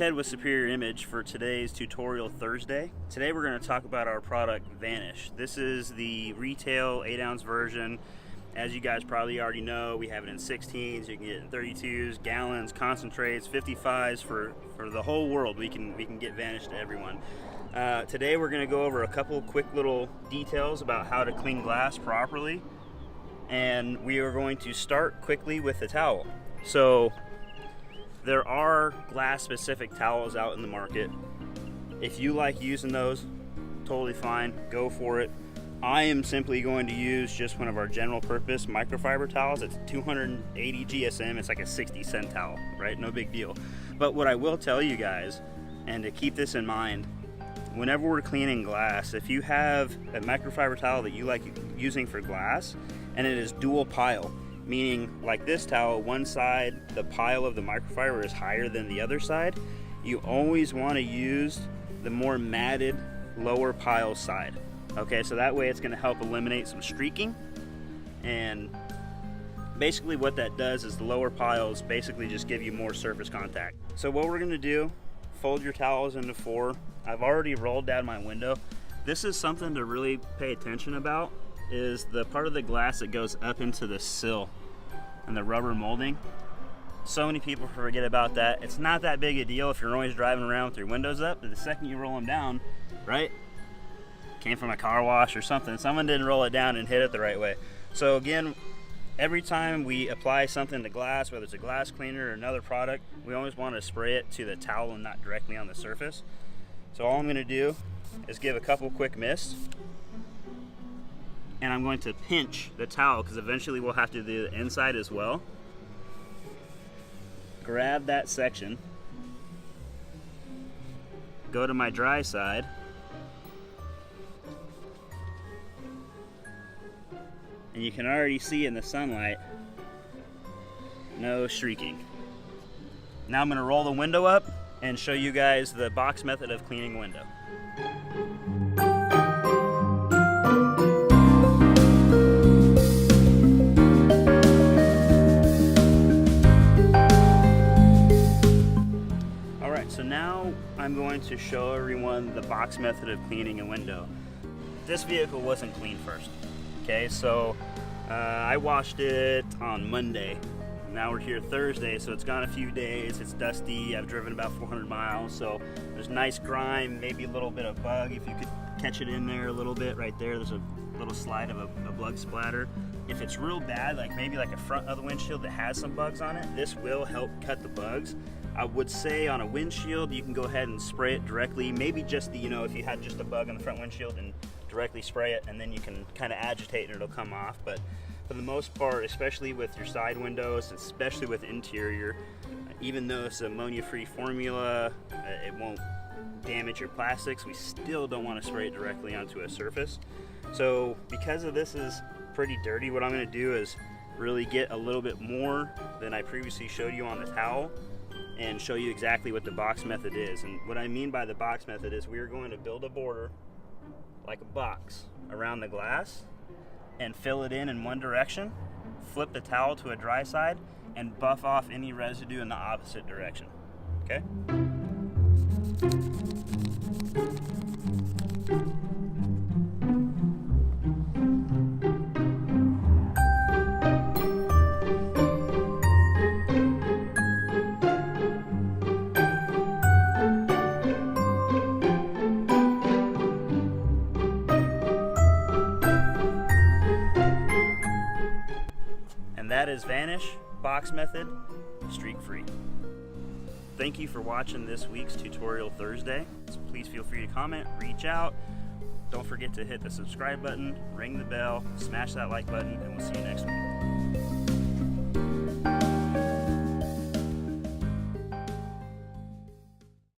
Ted with Superior Image for today's tutorial Thursday. Today we're going to talk about our product Vanish. This is the retail 8-ounce version. As you guys probably already know, we have it in 16s, you can get it in 32s, gallons, concentrates, 55s, for the whole world. We can get Vanish to everyone. Today we're going to go over a couple quick little details about how to clean glass properly, and we are going to start quickly with the towel. So there are glass specific towels out in the market. If you like using those, totally fine, go for it. I am simply going to use just one of our general purpose microfiber towels. It's 280 GSM, it's like a 60-cent towel, right? No big deal. But what I will tell you guys, and to keep this in mind, whenever we're cleaning glass, if you have a microfiber towel that you like using for glass and it is dual pile, meaning like this towel, one side, the pile of the microfiber is higher than the other side, you always want to use the more matted lower pile side. Okay, so that way it's going to help eliminate some streaking, and basically what that does is the lower piles basically just give you more surface contact. So what we're going to do, fold your towels into 4. I've already rolled down my window. This is something to really pay attention about, is the part of the glass that goes up into the sill and the rubber molding. So many people forget about that. It's not that big a deal if you're always driving around with your windows up, but the second you roll them down, right? Came from a car wash or something, someone didn't roll it down and hit it the right way. So again, every time we apply something to glass, whether it's a glass cleaner or another product, we always want to spray it to the towel and not directly on the surface. So all I'm going to do is give a couple quick mists, and I'm going to pinch the towel because eventually we'll have to do the inside as well. Grab that section, go to my dry side, and you can already see in the sunlight, no streaking. Now I'm going to roll the window up and show you guys the box method of cleaning a window. Alright, so now I'm going to show everyone the box method of cleaning a window. This vehicle wasn't cleaned first. Okay, so I washed it on Monday. Now we're here Thursday, so it's gone a few days. It's dusty. I've driven about 400 miles, so there's nice grime, maybe a little bit of bug. If you could catch it in there a little bit right there, there's a little slide of a bug splatter. If it's real bad, like maybe like a front of the windshield that has some bugs on it, this will help cut the bugs. I would say on a windshield, you can go ahead and spray it directly. Maybe just the, if you had just a bug on the front windshield, and directly spray it, and then you can kind of agitate and it'll come off. But for the most part, especially with your side windows, especially with interior, even though it's ammonia-free formula, it won't damage your plastics. We still don't want to spray it directly onto a surface. So because of this is pretty dirty, what I'm going to do is really get a little bit more than I previously showed you on the towel and show you exactly what the box method is. And what I mean by the box method is we're going to build a border like a box around the glass and fill it in one direction, flip the towel to a dry side, and buff off any residue in the opposite direction. Okay? That is Vanish, box method, streak free. Thank you for watching this week's Tutorial Thursday. So please feel free to comment, reach out. Don't forget to hit the subscribe button, ring the bell, smash that like button, and we'll see you next week.